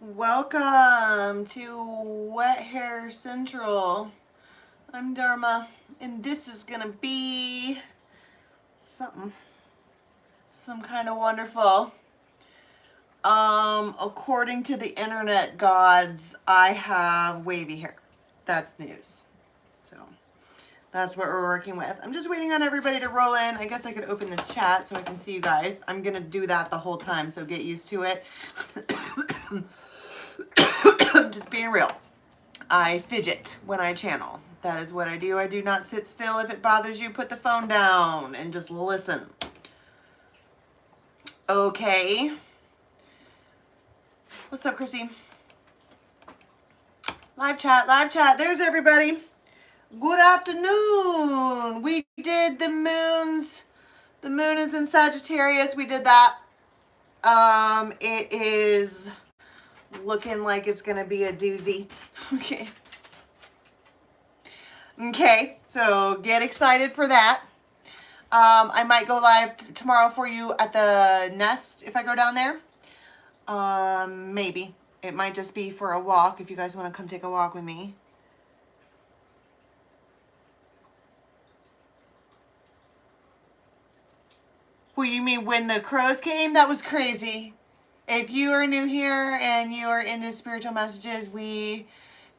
Welcome to Wet Hair Central. I'm Dharma, and this is gonna be some kind of wonderful. According to the internet gods, I have wavy hair. That's news. So that's what we're working with. I'm just waiting on everybody to roll in. I guess I could open the chat so I can see you guys. I'm gonna do that the whole time, so get used to it. Just being real. I fidget when I channel. That is what I do. I do not sit still. If it bothers you, put the phone down and just listen. Okay. What's up, Chrissy? Live chat, live chat. There's everybody. Good afternoon. We did the moons. The moon is in Sagittarius. We did that. It is looking like it's gonna be a doozy. Okay, so get excited for that. I might go live tomorrow for you at the Nest if I go down there. Maybe. It might just be for a walk if you guys want to come take a walk with me. Well, you mean when the crows came? That was crazy. If you are new here and you are into spiritual messages, we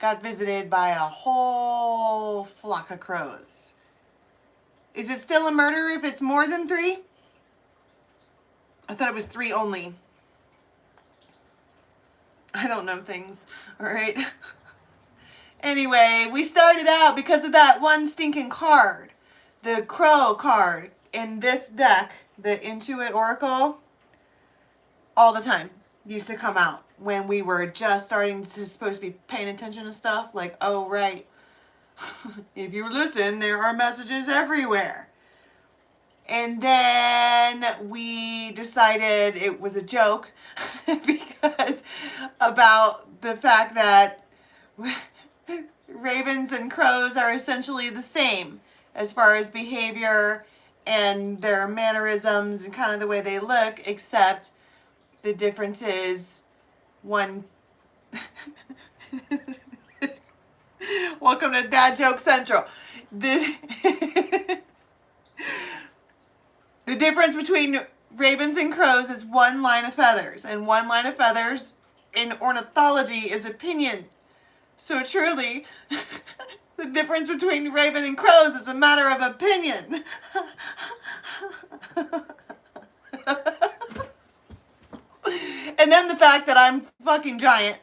got visited by a whole flock of crows. Is it still a murder if it's more than 3? I thought it was 3 only. I don't know things, all right? Anyway, we started out because of that one stinking card. The crow card in this deck, the Intuit Oracle, all the time used to come out when we were just starting to supposed to be paying attention to stuff. Like, oh, right. If you listen, there are messages everywhere. And then we decided it was a joke because about the fact that ravens and crows are essentially the same as far as behavior and their mannerisms and kind of the way they look, except the difference is one. Welcome to Dad Joke Central. The difference between ravens and crows is one line of feathers, and one line of feathers in ornithology is opinion. So truly, the difference between raven and crows is a matter of opinion. And then the fact that I'm fucking giant,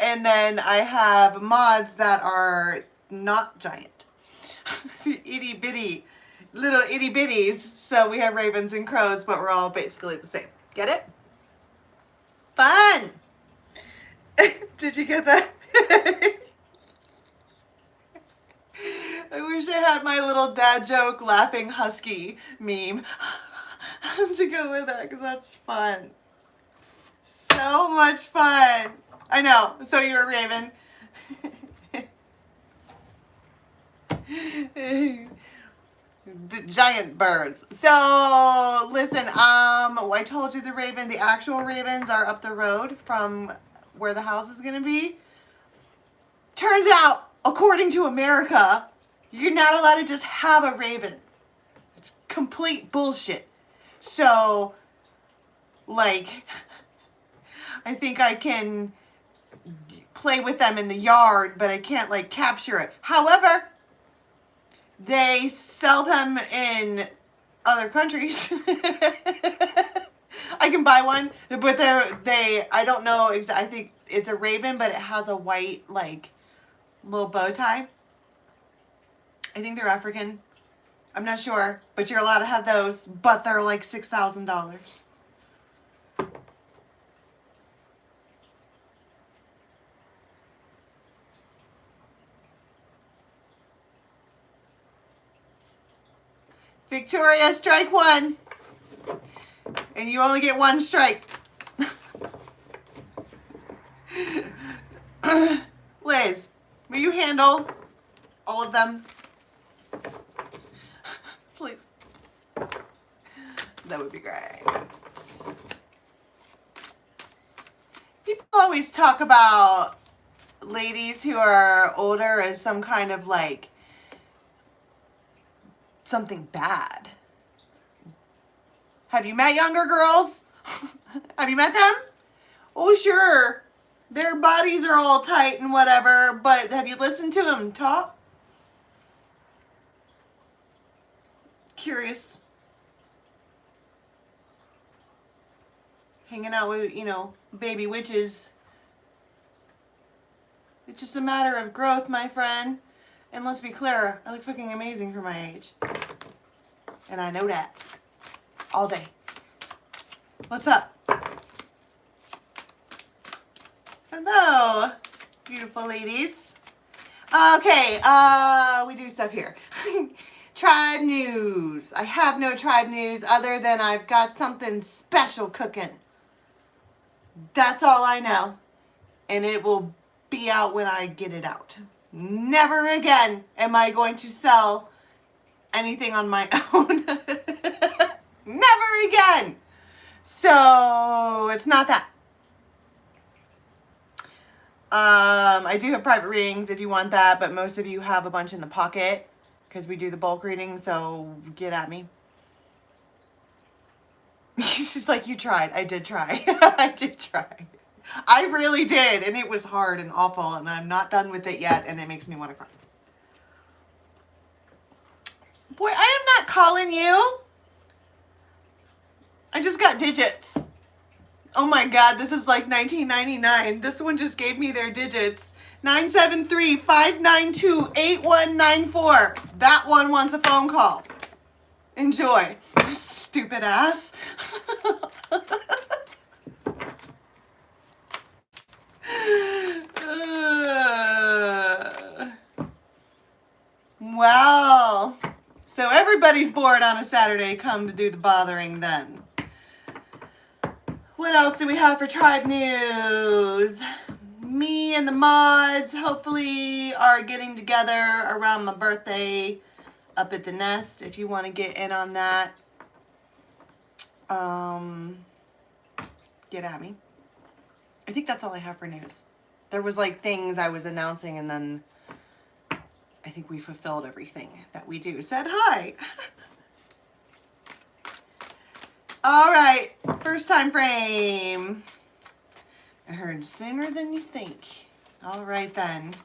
and then I have mods that are not giant. Itty bitty, little itty bitties. So we have ravens and crows, but we're all basically the same. Get it? Fun! Did you get that? I wish I had my little dad joke laughing husky meme to go with that, because that's fun. So much fun. I know. So you're a raven. The giant birds. So listen, I told you the actual ravens are up the road from where the house is gonna be. Turns out, according to America, you're not allowed to just have a raven. It's complete bullshit. So, like, I think I can play with them in the yard, but I can't, like, capture it. However, they sell them in other countries. I can buy one, but I don't know exactly. I think it's a raven, but it has a white, like, little bow tie. I think they're African. I'm not sure, but you're allowed to have those, but they're like $6,000. Victoria, strike 1. And you only get 1 strike. Liz, will you handle all of them? Please. That would be great. People always talk about ladies who are older as some kind of like something bad. Have you met younger girls? Have you met them? Oh, sure. Their bodies are all tight and whatever, but have you listened to them talk? Curious. Hanging out with, you know, baby witches. It's just a matter of growth, my friend. And let's be clear, I look fucking amazing for my age. And I know that. All day. What's up? Hello, beautiful ladies. Okay, we do stuff here. Tribe news. I have no tribe news other than I've got something special cooking. That's all I know. And it will be out when I get it out. Never again am I going to sell anything on my own. Never again. So it's not that. I do have private readings if you want that, but most of you have a bunch in the pocket because we do the bulk reading, so get at me. She's like, you tried. I did try. I did try. I really did, and it was hard and awful, and I'm not done with it yet, and it makes me want to cry. Boy, I am not calling you. I just got digits. Oh my God, this is like 1999. This one just gave me their digits. 973-592-8194. That one wants a phone call. Enjoy. Stupid ass. Well, so everybody's bored on a Saturday. Come to do the bothering then. What else do we have for tribe news? Me and the mods hopefully are getting together around my birthday up at the nest. If you want to get in on that, get at me. I think that's all I have for news. There was like things I was announcing, and then I think we fulfilled everything that we do. Said hi. All right, first time frame. I heard sooner than you think. All right then.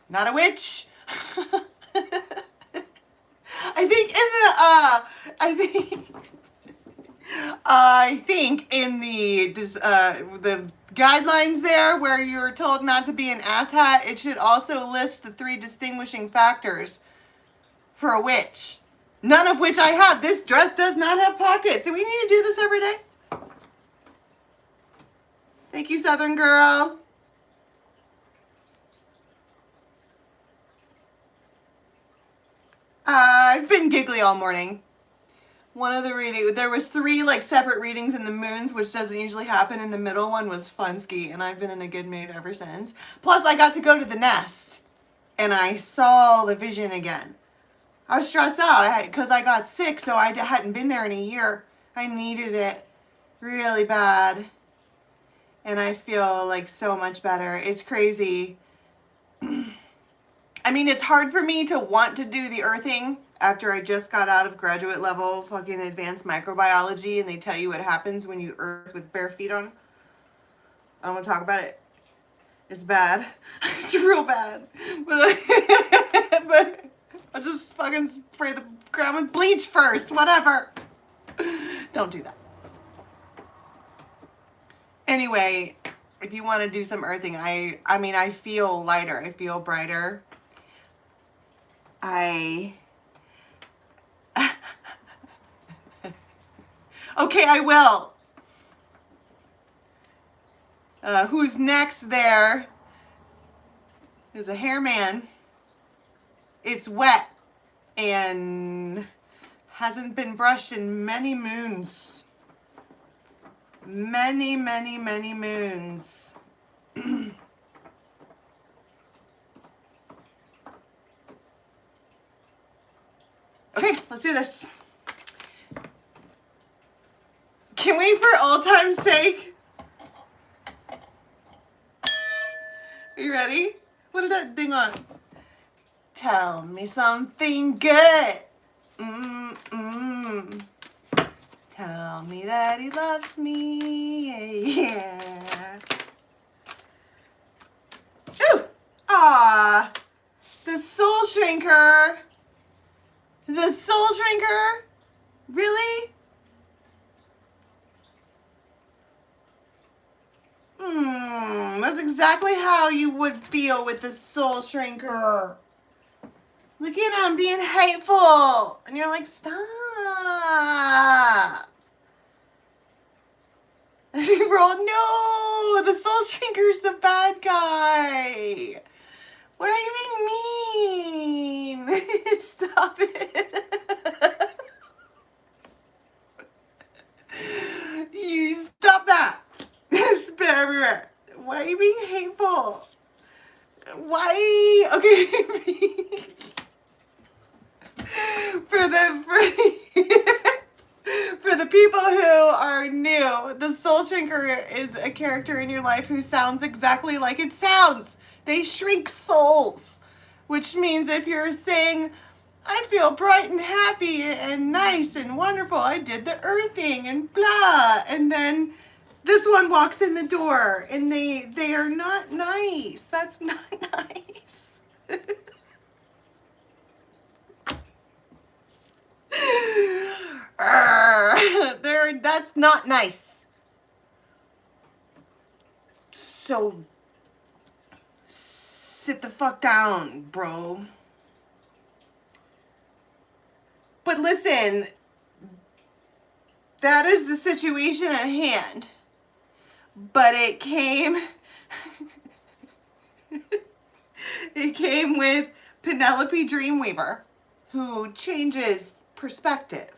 Not a witch. I think in the guidelines there where you're told not to be an asshat, it should also list the 3 distinguishing factors for a witch. None of which I have. This dress does not have pockets. Do we need to do this every day? Thank you, Southern Girl. I've been giggly all morning. One of the readings, there was 3 like separate readings in the moons, which doesn't usually happen, and the middle one was funski, and I've been in a good mood ever since. Plus, I got to go to the nest, and I saw the vision again. I was stressed out because I got sick, so I hadn't been there in a year. I needed it really bad, and I feel like so much better. It's crazy. I mean, it's hard for me to want to do the earthing after I just got out of graduate level fucking advanced microbiology, and they tell you what happens when you earth with bare feet on. I don't want to talk about it. It's bad. It's real bad. But I'll just fucking spray the ground with bleach first. Whatever. Don't do that. Anyway, if you want to do some earthing, I mean, I feel lighter. I feel brighter. Okay, I will. Who's next there is a hair man. It's wet and hasn't been brushed in many moons. Many, many, many moons. Okay, let's do this. Can we, for old time's sake? Are you ready? What did that ding on? Tell me something good. Tell me that he loves me. Yeah. Ooh. Ah. The soul shrinker. The soul shrinker? Really? That's exactly how you would feel with the soul shrinker. Look at him being hateful. And you're like, stop. And we're all, no, the soul shrinker's the bad guy. What are you being mean? Stop it. You stop that. Spit everywhere. Why are you being hateful? Why? Okay. For the people who are new, the soul shrinker is a character in your life who sounds exactly like it sounds. They shrink souls, which means if you're saying, I feel bright and happy and nice and wonderful, I did the earthing and blah, and then this one walks in the door and they are not nice. That's not nice. That's not nice. So sit the fuck down, bro. But listen, that is the situation at hand. But it came it came with Penelope Dreamweaver, who changes perspective.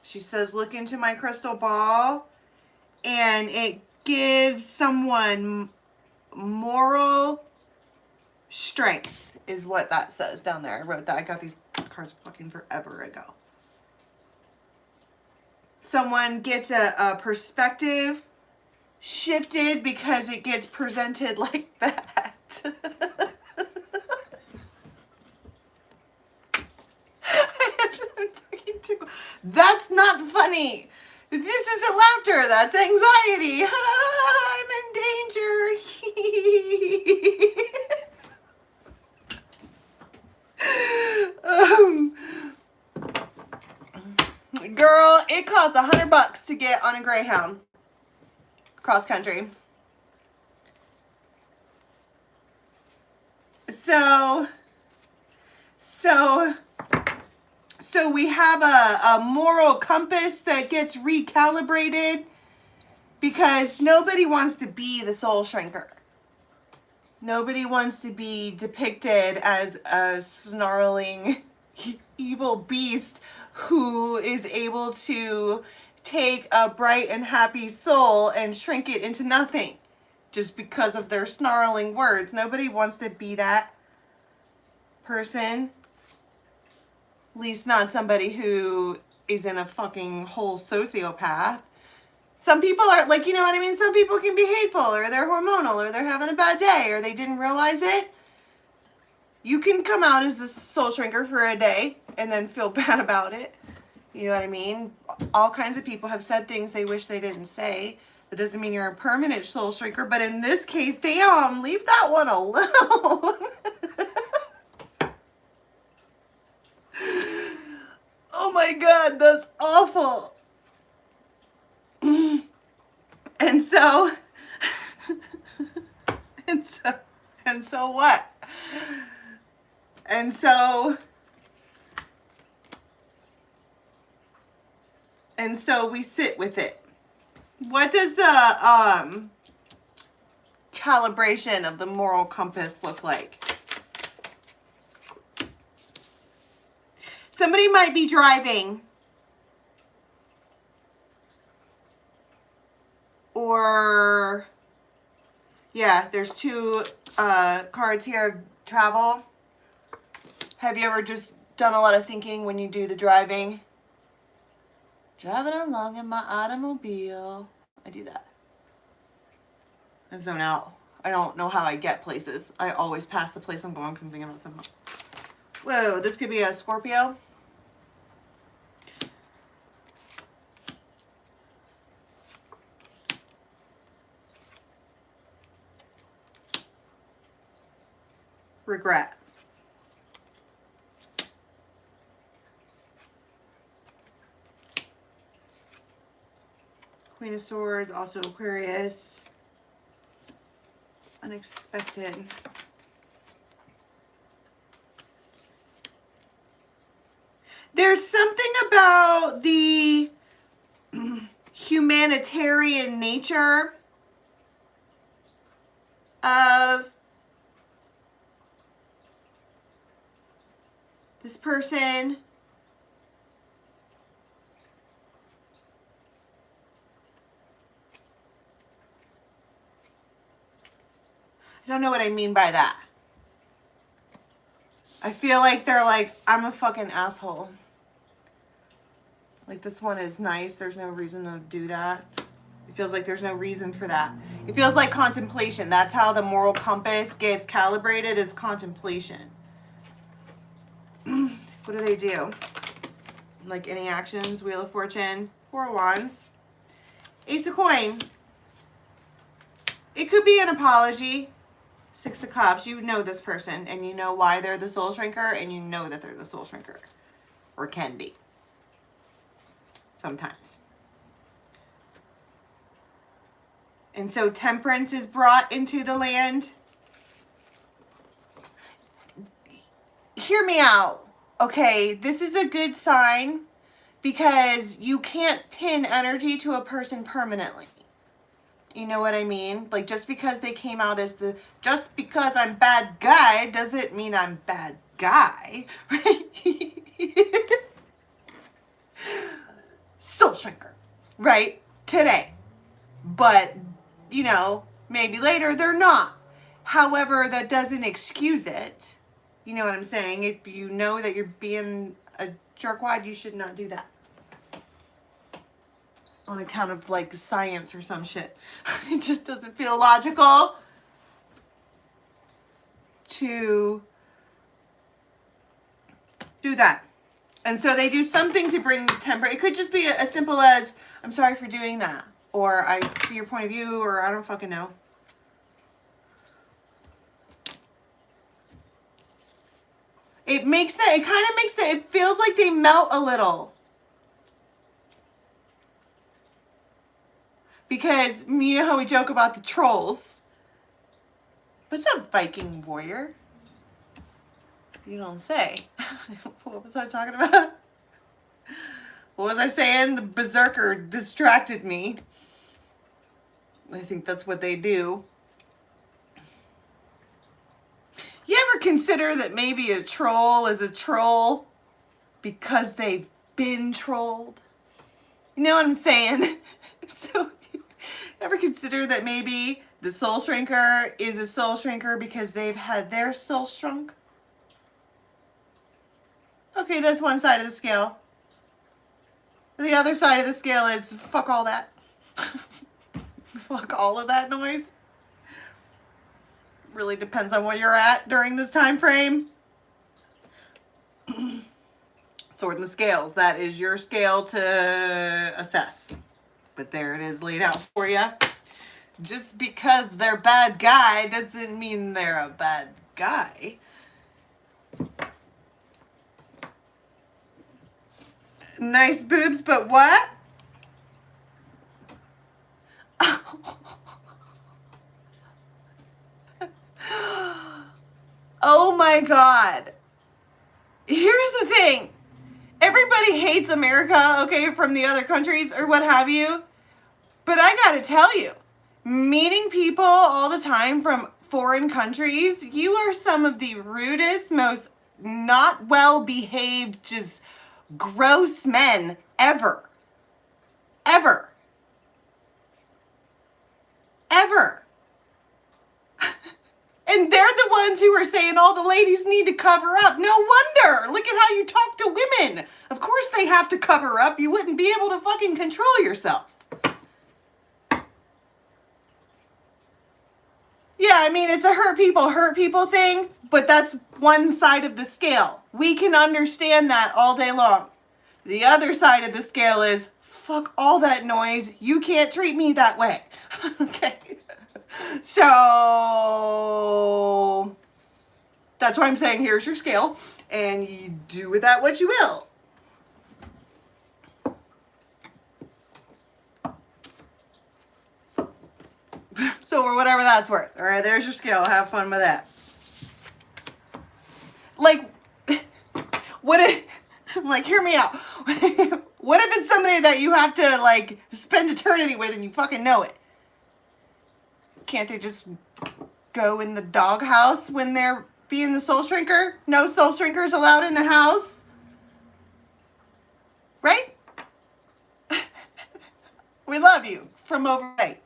She says, look into my crystal ball, and it gives someone moral strength, is what that says down there. I wrote that. I got these cards fucking forever ago. Someone gets a perspective shifted because it gets presented like that. That's not funny. This isn't laughter. That's anxiety. I'm in danger. Girl, it costs $100 to get on a Greyhound cross country. So we have a moral compass that gets recalibrated because nobody wants to be the soul shrinker. Nobody wants to be depicted as a snarling evil beast who is able to take a bright and happy soul and shrink it into nothing just because of their snarling words. Nobody wants to be that person. At least not somebody who is in a fucking whole sociopath. Some people are like, you know what I mean? Some people can be hateful, or they're hormonal, or they're having a bad day, or they didn't realize it. You can come out as the soul shrinker for a day and then feel bad about it. You know what I mean? All kinds of people have said things they wish they didn't say. That doesn't mean you're a permanent soul shrinker, but in this case, damn, leave that one alone. Oh my God, that's awful. And so what? And so we sit with it. What does the calibration of the moral compass look like? Somebody might be driving, or yeah, there's two cards here of travel. Have you ever just done a lot of thinking when you do the driving? Driving along in my automobile. I do that. I zone out. I don't know how I get places. I always pass the place I'm going because I'm thinking about something. Whoa, this could be a Scorpio. Regret. Queen of Swords, also Aquarius. Unexpected. There's something about the humanitarian nature of this person. I don't know what I mean by that. I feel like they're like, I'm a fucking asshole. Like, this one is nice. There's no reason to do that. It feels like there's no reason for that. It feels like contemplation. That's how the moral compass gets calibrated, is contemplation. What do they do? Like any actions, Wheel of Fortune, Four of Wands, Ace of Coin. It could be an apology. Six of Cups. You know this person and you know why they're the soul shrinker, and you know that they're the soul shrinker. Or can be. Sometimes. And so temperance is brought into the land. Hear me out. Okay, this is a good sign because you can't pin energy to a person permanently. You know what I mean? Like, just because they came out as just because I'm bad guy doesn't mean I'm bad guy, right? Soul shrinker, right? Today. But, you know, maybe later they're not. However, that doesn't excuse it. You know what I'm saying? If you know that you're being a jerkwad, you should not do that. On account of like science or some shit. It just doesn't feel logical to do that. And so they do something to bring temper. It could just be as simple as, I'm sorry for doing that. Or I see your point of view, or I don't fucking know. It makes it, it kind of makes it, it feels like they melt a little. Because you know how we joke about the trolls. What's up, Viking warrior? You don't say. What was I talking about? What was I saying? The berserker distracted me. I think that's what they do. You ever consider that maybe a troll is a troll because they've been trolled? You know what I'm saying? So, ever consider that maybe the soul shrinker is a soul shrinker because they've had their soul shrunk? Okay, that's one side of the scale. The other side of the scale is fuck all that. Fuck all of that noise. Really depends on where you're at during this time frame. Sword and the scales. That is your scale to assess. But there it is laid out for you. Just because they're a bad guy doesn't mean they're a bad guy. Nice boobs, but what? Oh my God. Here's the thing. Everybody hates America, okay, from the other countries or what have you. But I gotta tell you, meeting people all the time from foreign countries, you are some of the rudest, most not well behaved, just gross men ever. Ever. Ever. And they're the ones who are saying all the ladies need to cover up. No wonder. Look at how you talk to women. Of course they have to cover up. You wouldn't be able to fucking control yourself. Yeah, I mean, it's a hurt people thing, but that's one side of the scale. We can understand that all day long. The other side of the scale is, fuck all that noise. You can't treat me that way. Okay. So that's why I'm saying here's your scale, and you do with that what you will. So for whatever that's worth. All right, there's your scale. Have fun with that. Like, what if, like, hear me out. What if it's somebody that you have to, like, spend eternity with and you fucking know it? Can't they just go in the doghouse when they're being the soul shrinker? No soul shrinkers allowed in the house? Right? We love you from overnight.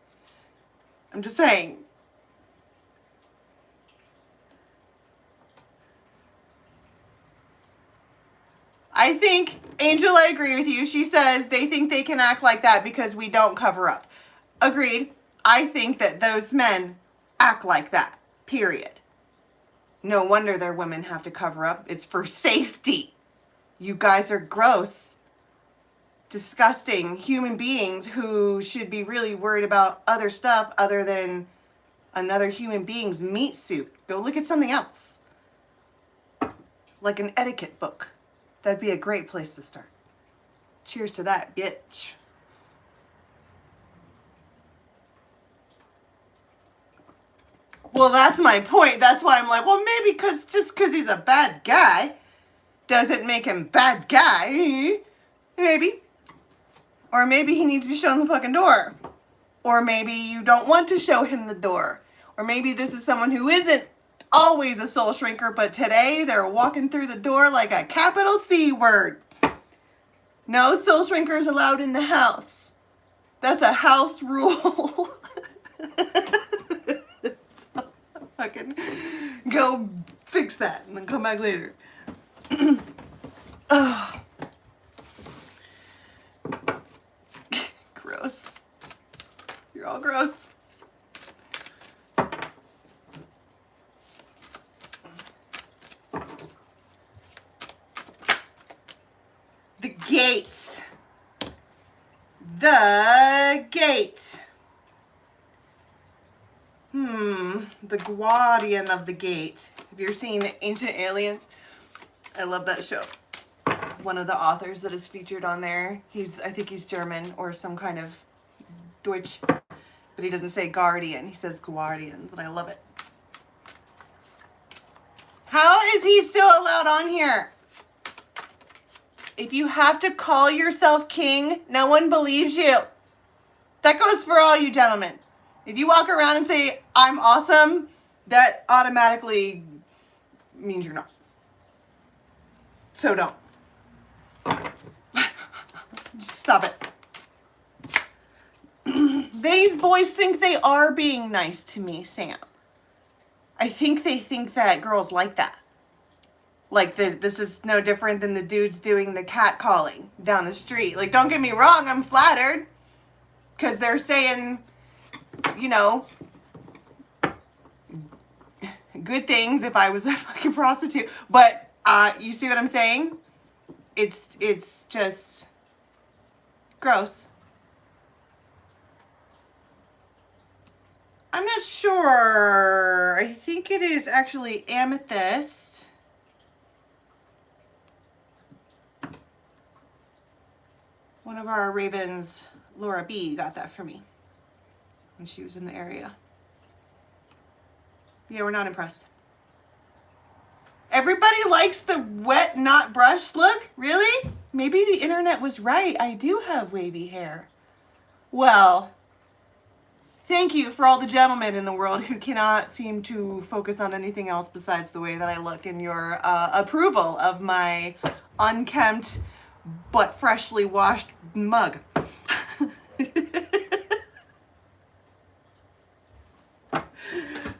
I'm just saying. I think, Angel, I agree with you. She says they think they can act like that because we don't cover up. Agreed. I think that those men act like that. Period. No wonder their women have to cover up. It's for safety. You guys are gross, disgusting human beings who should be really worried about other stuff other than another human being's meat suit. Go look at something else. Like an etiquette book. That'd be a great place to start. Cheers to that, bitch. Well, that's my point. That's why I'm like, well, maybe just because he's a bad guy doesn't make him bad guy. Maybe. Or maybe he needs to be shown the fucking door. Or maybe you don't want to show him the door. Or maybe this is someone who isn't always a soul shrinker, but today they're walking through the door like a capital C word. No soul shrinkers allowed in the house. That's a house rule. So, fucking go fix that and then come back later. Oh. Gross. You're all gross. The gate. The gate. The guardian of the gate. Have you ever seen Ancient Aliens? I love that show. One of the authors that is featured on there, I think he's German or some kind of Deutsch, but he doesn't say guardian, he says guardian, but I love it. How is he still allowed on here? If you have to call yourself king, no one believes you. That goes for all you gentlemen. If you walk around and say, I'm awesome, that automatically means you're not. So don't. Just stop it. These boys think they are being nice to me, Sam. I think they think that girls like that. Like, this is no different than the dudes doing the cat calling down the street. Like, don't get me wrong, I'm flattered. Because they're saying, you know, good things if I was a fucking prostitute. But, you see what I'm saying? It's just gross. I'm not sure. I think it is actually amethyst. One of our ravens, Laura B, got that for me when she was in the area. Yeah, we're not impressed. Everybody likes the wet, not brushed look? Really? Maybe the internet was right. I do have wavy hair. Well, thank you for all the gentlemen in the world who cannot seem to focus on anything else besides the way that I look and your approval of my unkempt but freshly washed mug.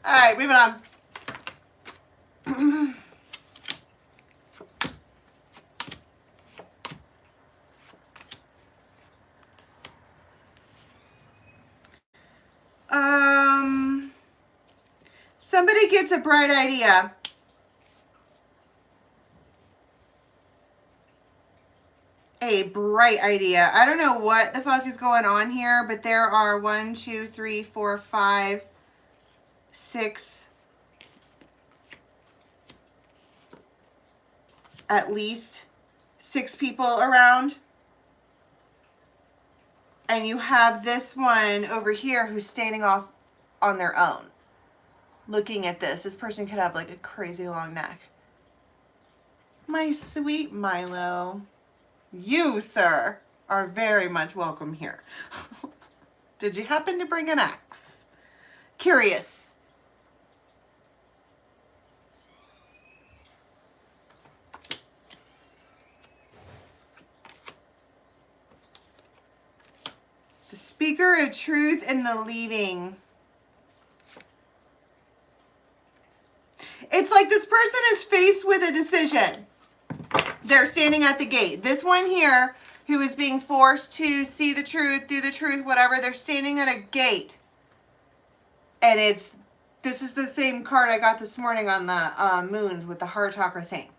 All right, moving on. somebody gets a bright idea. A bright idea. I don't know what the fuck is going on here, but there are 1, 2, 3, 4, 5, 6, at least 6 people around. And you have this one over here who's standing off on their own, looking at this. This person could have like a crazy long neck. My sweet Milo, you, sir, are very much welcome here. Did you happen to bring an axe? Curious. The speaker of truth and the leading. It's like this person is faced with a decision. They're standing at the gate. This one here, who is being forced to see the truth, do the truth, whatever, they're standing at a gate. And this is the same card I got this morning on the moons with the heart chakra thing.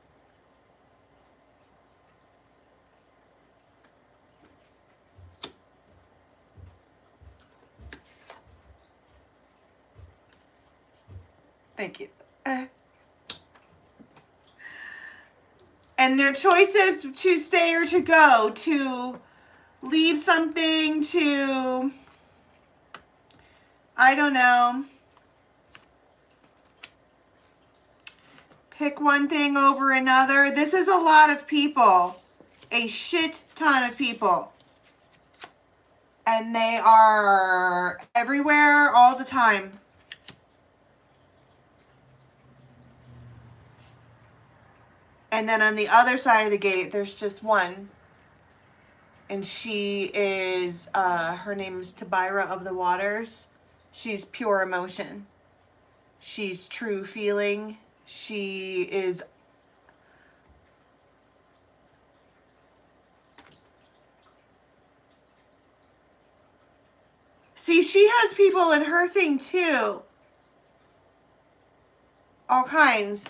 Thank you. And their choices to stay or to go, to leave something, to, I don't know, pick one thing over another. This is a lot of people, a shit ton of people. And they are everywhere all the time. And then on the other side of the gate, there's just one. And she is, her name is Tabira of the Waters. She's pure emotion. She's true feeling. She is... See, she has people in her thing too. All kinds.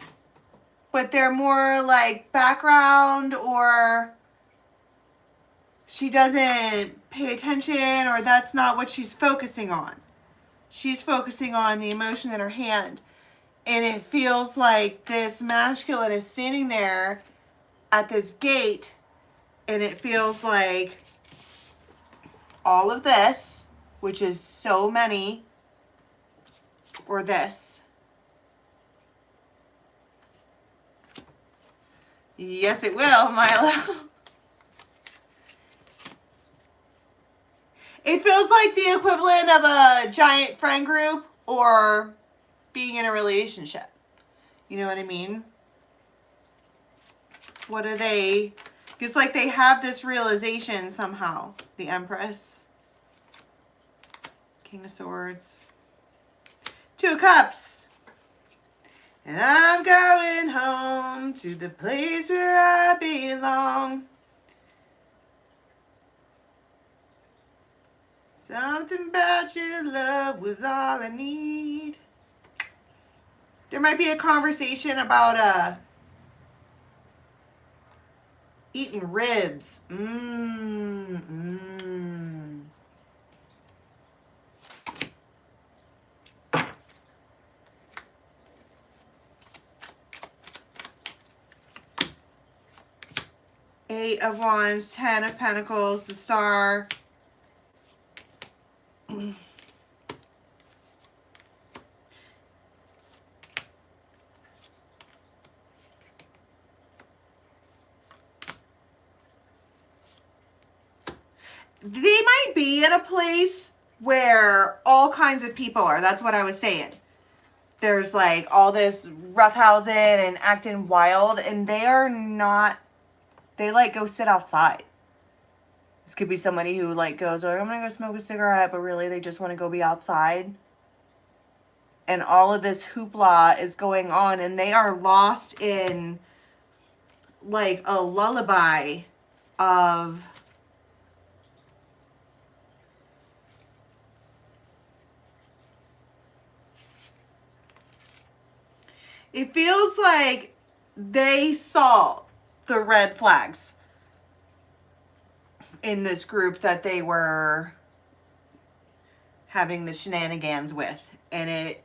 But they're more like background, or she doesn't pay attention, or that's not what she's focusing on. She's focusing on the emotion in her hand. And it feels like this masculine is standing there at this gate, and it feels like all of this, which is so many, or this. Yes, it will, Milo. It feels like the equivalent of a giant friend group or being in a relationship. You know what I mean? What are they? It's like they have this realization somehow. The Empress. King of Swords. 2 of Cups. And I'm going home to the place where I belong. Something about your love was all I need. There might be a conversation about eating ribs. Eight of Wands, 10 of Pentacles, the Star. They might be at a place where all kinds of people are. That's what I was saying. There's like all this roughhousing and acting wild, and they are not, they like go sit outside. This could be somebody who like goes, oh, I'm gonna go smoke a cigarette, but really they just want to go be outside. And all of this hoopla is going on, and they are lost in like a lullaby of It feels like they saw the red flags in this group that they were having the shenanigans with, and it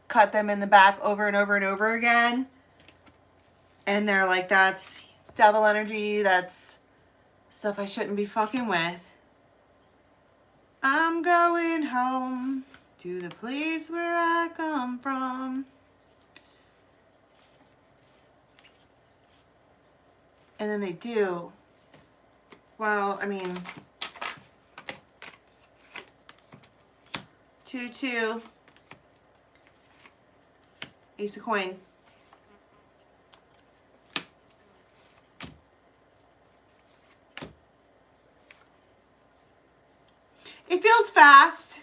cut them in the back over and over and over again. And they're like, that's devil energy, that's stuff I shouldn't be fucking with. I'm going home to the place where I come from. And then they do. Well, I mean, 2-2, ace of coin. It feels fast.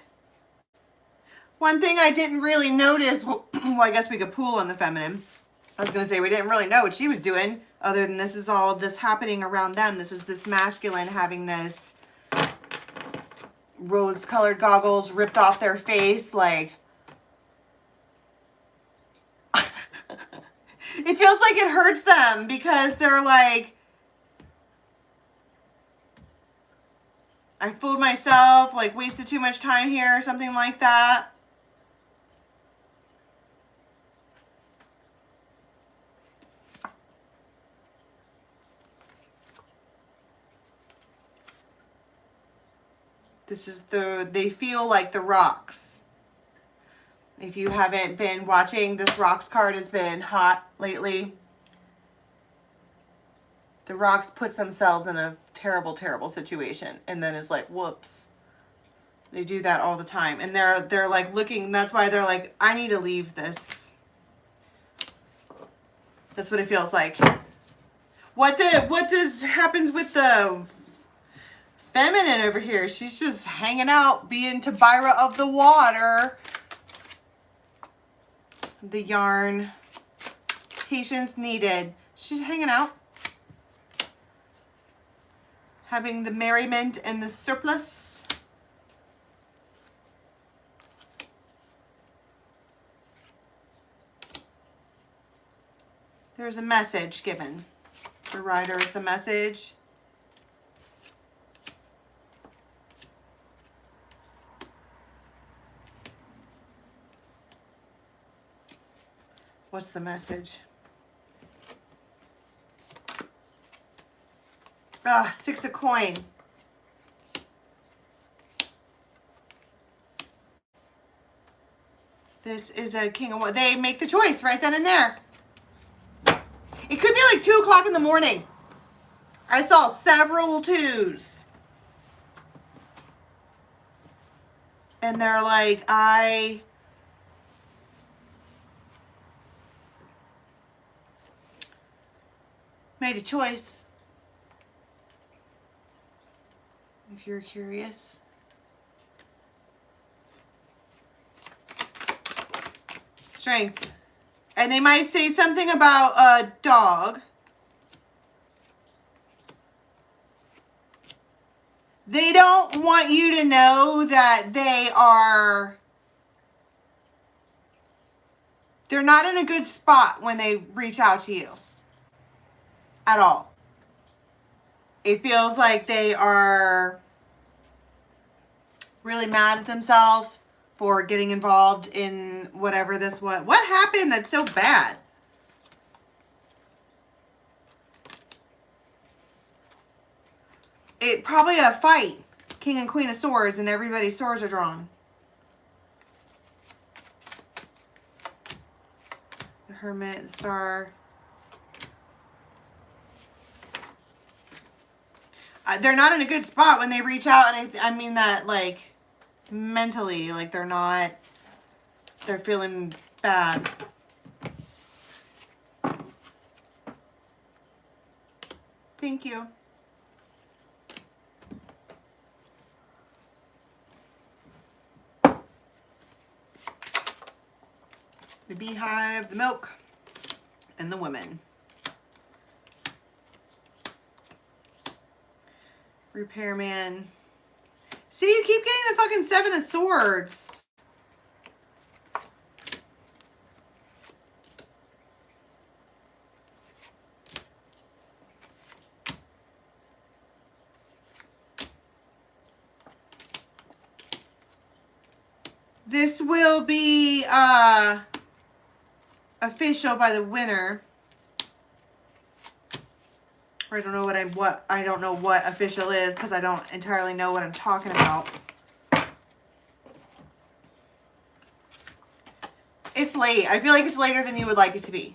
One thing I didn't really notice, well, I guess we could pool on the feminine. I was going to say we didn't really know what she was doing, other than this is all this happening around them. This is this masculine having this rose-colored goggles ripped off their face, like... It feels like it hurts them because they're like... I fooled myself, like wasted too much time here or something like that. This is they feel like the rocks. If you haven't been watching, this rocks card has been hot lately. The rocks puts themselves in a terrible, terrible situation and then it's like, whoops. They do that all the time. And they're like looking, that's why they're like, I need to leave this. That's what it feels like. What happens with the feminine over here? She's just hanging out, being Tabira of the water. The yarn. Patience needed. She's hanging out. Having the merriment and the surplus. There's a message given. The rider is the message. What's the message? Ah, 6 of coin. This is a king of... They make the choice right then and there. It could be like 2 o'clock in the morning. I saw several 2s. And they're like, I made a choice. If you're curious. Strength. And they might say something about a dog. They don't want you to know that they're not in a good spot when they reach out to you. At all. It feels like they are really mad at themselves for getting involved in whatever this was. What happened that's so bad? It probably a fight. King and Queen of Swords, and everybody's swords are drawn. The Hermit, the Star. They're not in a good spot when they reach out, and I mean that like mentally, like they're feeling bad. Thank you. The beehive, the milk, and the women. Repairman. See, you keep getting the fucking 7 of Swords. This will be official by the winner. I don't know I don't know what official is because I don't entirely know what I'm talking about. It's late. I feel like it's later than you would like it to be.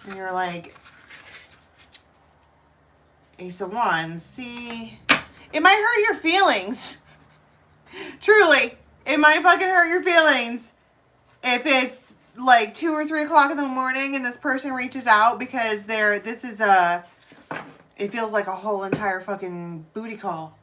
And you're like, Ace of Wands. See, it might hurt your feelings. Truly, it might fucking hurt your feelings if it's like 2 or 3 o'clock in the morning and this person reaches out because it feels like a whole entire fucking booty call.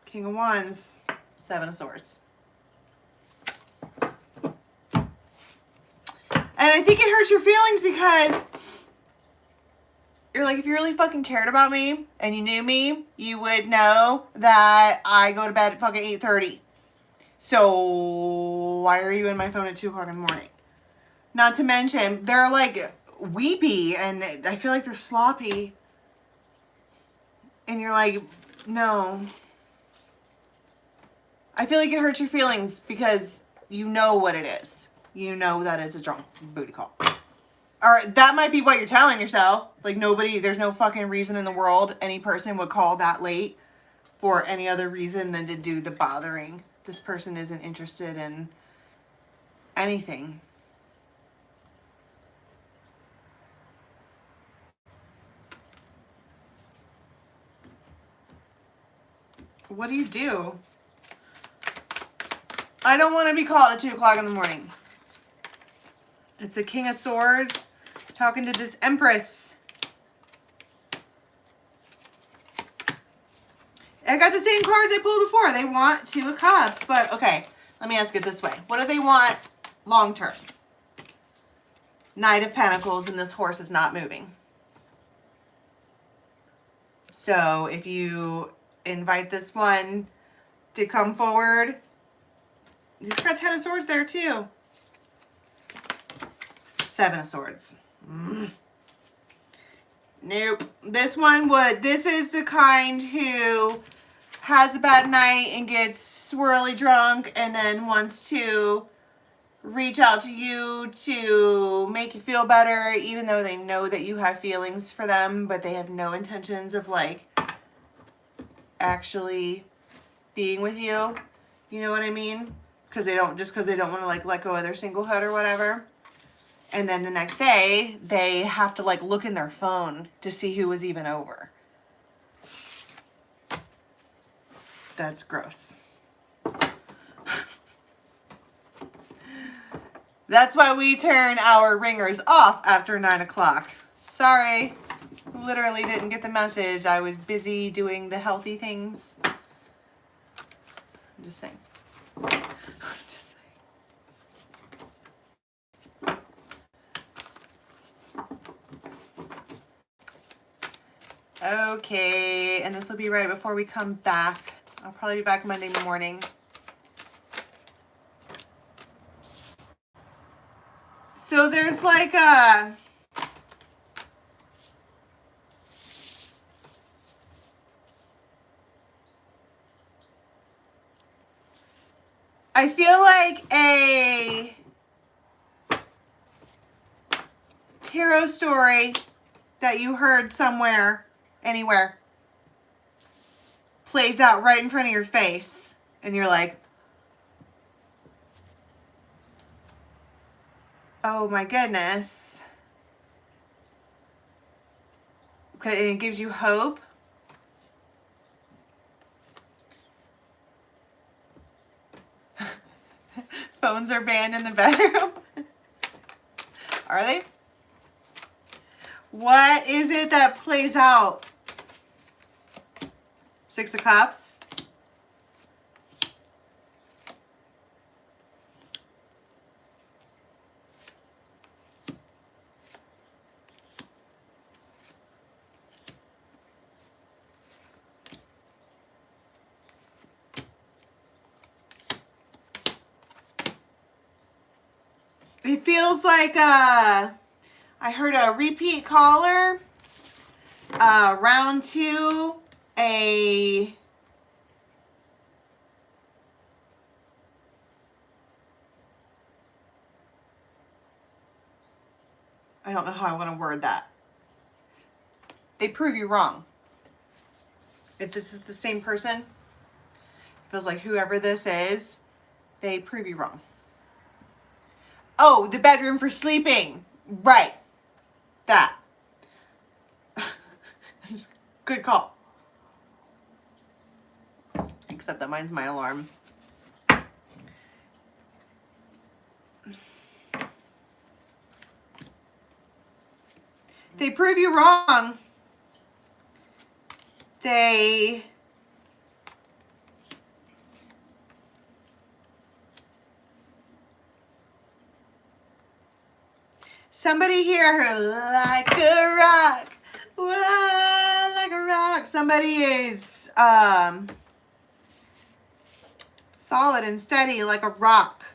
King of Wands, 7 of Swords. And I think it hurts your feelings because you're like, if you really fucking cared about me and you knew me, you would know that I go to bed at fucking 8:30. So why are you in my phone at 2 o'clock in the morning? Not to mention, they're like weepy and I feel like they're sloppy. And you're like, no. I feel like it hurts your feelings because you know what it is. You know that it's a drunk booty call. Or that might be what you're telling yourself. Like there's no fucking reason in the world any person would call that late for any other reason than to do the bothering. This person isn't interested in anything. What do you do? I don't want to be called at 2 o'clock in the morning. It's a King of Swords talking to this Empress. I got the same cards I pulled before. They want 2 of Cups, but okay, let me ask it this way. What do they want long term? Knight of Pentacles, and this horse is not moving. So if you invite this one to come forward, he's got 10 of Swords there too. 7 of Swords. Nope. This is the kind who has a bad night and gets swirly drunk and then wants to reach out to you to make you feel better, even though they know that you have feelings for them, but they have no intentions of like actually being with you. You know what I mean? Because they don't want to like let go of their singlehood or whatever. And then the next day, they have to like look in their phone to see who was even over. That's gross. That's why we turn our ringers off after 9 o'clock. Sorry, literally didn't get the message. I was busy doing the healthy things. I'm just saying. Okay, and this will be right before we come back. I'll probably be back Monday morning. So there's like a... I feel like a tarot story that you heard somewhere, anywhere, plays out right in front of your face. And you're like, oh my goodness. And it gives you hope. Phones are banned in the bedroom. Are they? What is it that plays out? 6 of Cups. It feels like I heard a repeat caller Round 2, I don't know how I want to word that. They prove you wrong. If this is the same person, feels like whoever this is, they prove you wrong. Oh, the bedroom for sleeping. Right. That. Good call. Except that mine's my alarm. They prove you wrong. They somebody here like a rock. Whoa, like a rock. Somebody is solid and steady like a rock.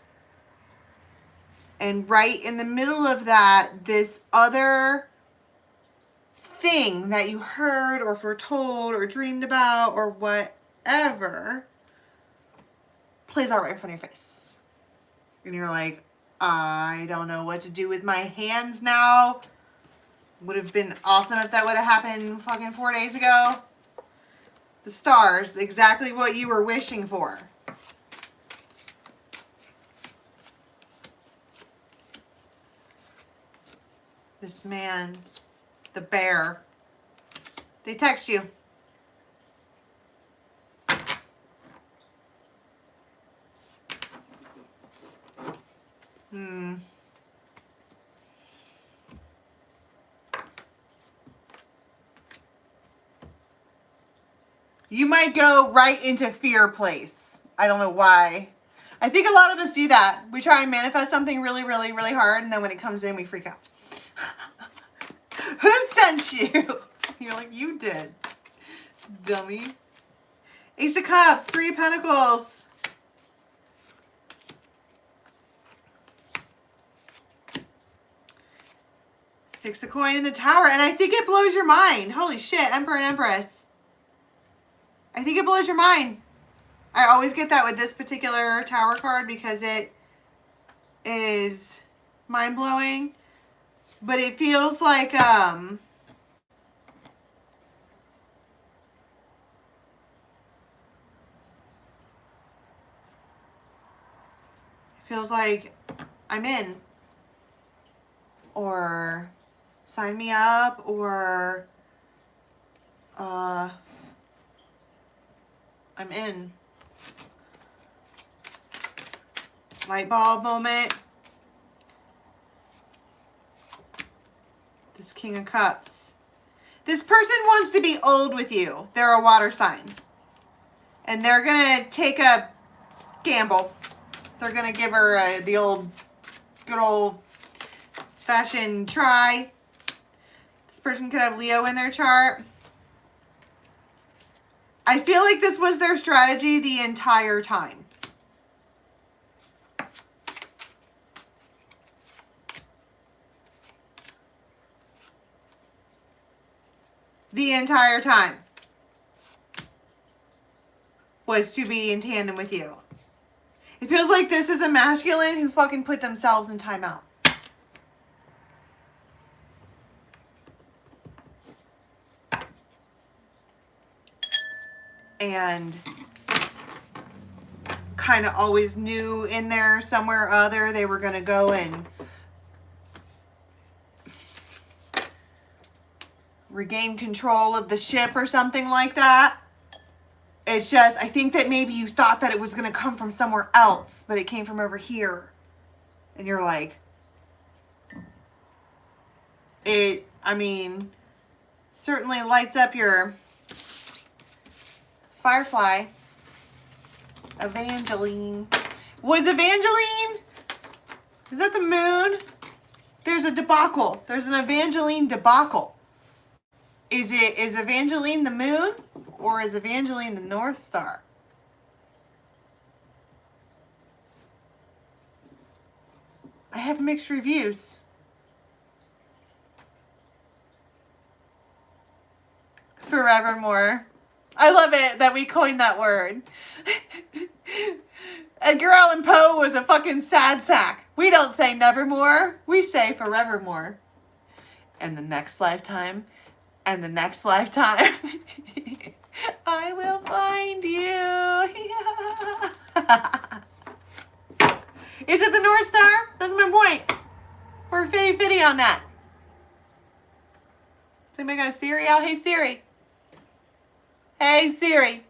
And right in the middle of that, this other thing that you heard or foretold or dreamed about or whatever plays out right in front of your face. And you're like, I don't know what to do with my hands now. Would have been awesome if that would have happened fucking 4 days ago. The stars, exactly what you were wishing for. This man, the bear, they text you. You might go right into fear place. I don't know why. I think a lot of us do that. We try and manifest something really, really, really hard, and then when it comes in, we freak out. Who sent you? You're like, you did, dummy. Ace of Cups, 3 of Pentacles. Six of Coin in the Tower, and I think it blows your mind. Holy shit, Emperor and Empress. I think it blows your mind. I always get that with this particular Tower card because it is mind-blowing. But it feels like, feels like I'm in. Or sign me up, or I'm in. Light bulb moment. This King of Cups. This person wants to be old with you. They're a water sign. And they're going to take a gamble. They're going to give her the old, good old fashioned try. This person could have Leo in their chart. I feel like this was their strategy the entire time. The entire time was to be in tandem with you. It feels like this is a masculine who fucking put themselves in timeout. And kind of always knew in there somewhere or other they were going to go and regain control of the ship or something like that. It's just, I think that maybe you thought that it was going to come from somewhere else, but it came from over here. And you're like, I mean, certainly lights up your Firefly. Evangeline. Was Evangeline? Is that the moon? There's a debacle. There's an Evangeline debacle. Is Evangeline the moon? Or is Evangeline the North Star? I have mixed reviews. Forevermore. I love it that we coined that word. Edgar Allan Poe was a fucking sad sack. We don't say nevermore. We say forevermore. And the next lifetime. And the next lifetime. I will find you. Is it the North Star? That's my point. We're fitty on that. Is anybody got a Siri out? Hey Siri. Hey Siri.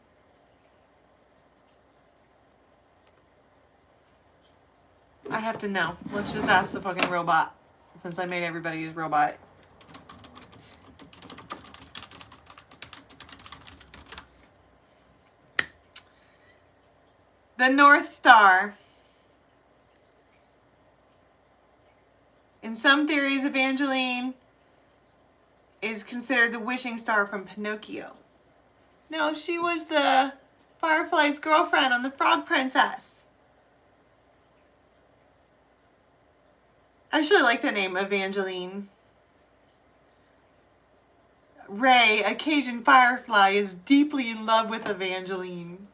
I have to know. Let's just ask the fucking robot. Since I made everybody use robot. The North Star. In some theories, Evangeline is considered the wishing star from Pinocchio. No, she was the Firefly's girlfriend on the Frog Princess. I actually like the name Evangeline. Ray, a Cajun firefly, is deeply in love with Evangeline.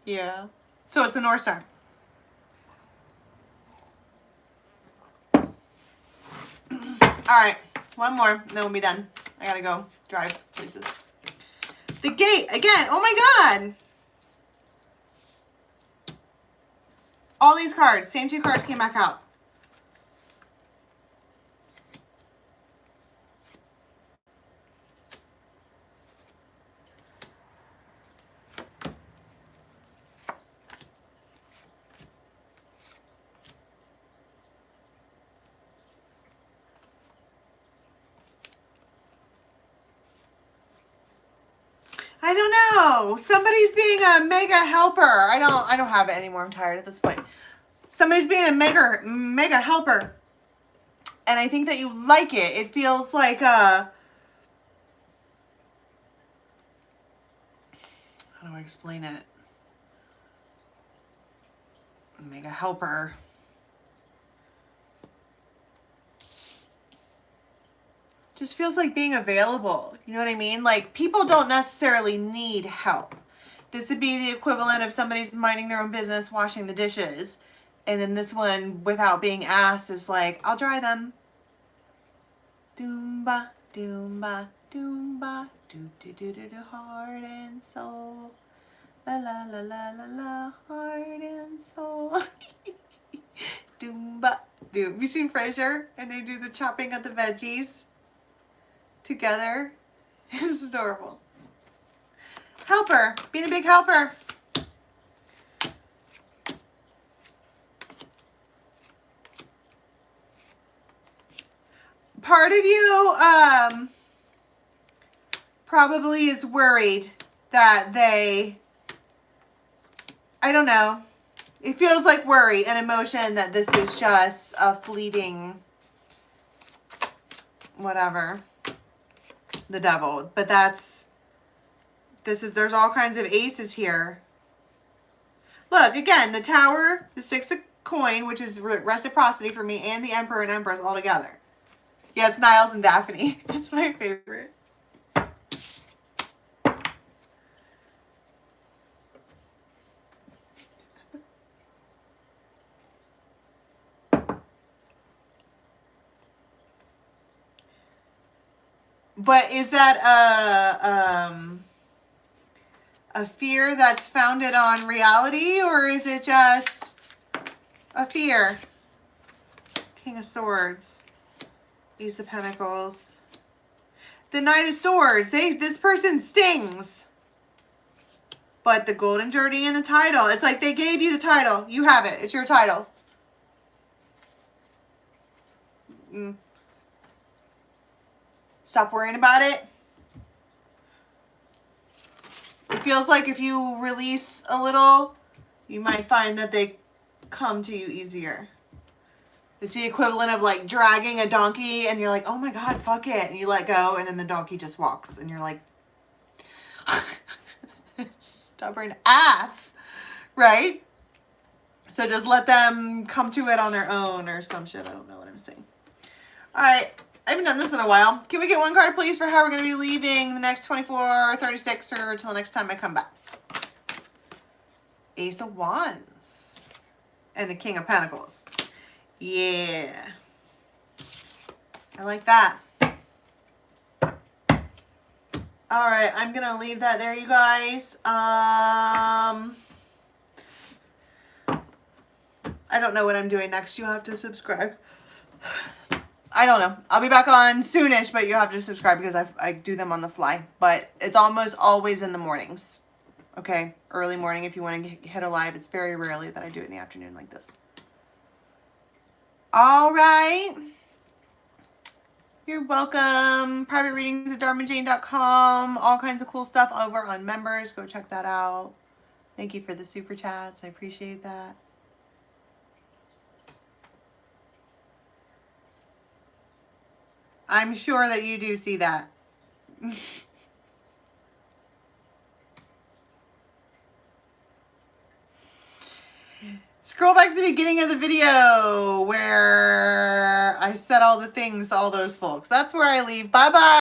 Yeah. So it's the North Star. Alright, one more, and then we'll be done. I gotta go drive places. The gate, again, oh my god! All these cards, same two cards came back out. I don't know. Somebody's being a mega helper. I don't have it anymore. I'm tired at this point. Somebody's being a mega helper. And I think that you like it. It feels like how do I explain it? Mega helper. Just feels like being available. You know what I mean? Like, people don't necessarily need help. This would be the equivalent of somebody's minding their own business, washing the dishes. And then this one, without being asked, is like, I'll dry them. Doomba, doomba, doomba, do, heart and soul. La, la, la, la, la, la, heart and soul. Doomba, do. Have you seen Frasier? And they do the chopping of the veggies together. It's adorable. Helper. Being a big helper. Part of you probably is worried that they, I don't know. It feels like worry and emotion that this is just a fleeting whatever. The devil. But there's all kinds of aces here. Look, again, the Tower, the Six of Coin, which is reciprocity for me, and the Emperor and Empress all together. Yeah, it's Niles and Daphne. It's my favorite. But is that a fear that's founded on reality, or is it just a fear? King of Swords. Ace of Pentacles. The Knight of Swords. This person stings. But the Golden Journey and the title. It's like they gave you the title. You have it. It's your title. Stop worrying about it. It feels like if you release a little, you might find that they come to you easier. It's the equivalent of like dragging a donkey and you're like, oh my God, fuck it. And you let go and then the donkey just walks and you're like, stubborn ass, right? So just let them come to it on their own or some shit. I don't know what I'm saying. All right. I haven't done this in a while. Can we get one card, please, for how we're going to be leaving the next 24, 36, or until next time I come back? Ace of Wands. And the King of Pentacles. Yeah. I like that. All right, I'm going to leave that there, you guys. I don't know what I'm doing next. You have to subscribe. I don't know. I'll be back on soonish, but you have to subscribe because I do them on the fly. But it's almost always in the mornings. Okay? Early morning if you want to hit a live. It's very rarely that I do it in the afternoon like this. All right. You're welcome. Private readings at dharmajane.com. All kinds of cool stuff over on members. Go check that out. Thank you for the super chats. I appreciate that. I'm sure that you do see that. Scroll back to the beginning of the video where I said all the things to all those folks. That's where I leave. Bye-bye.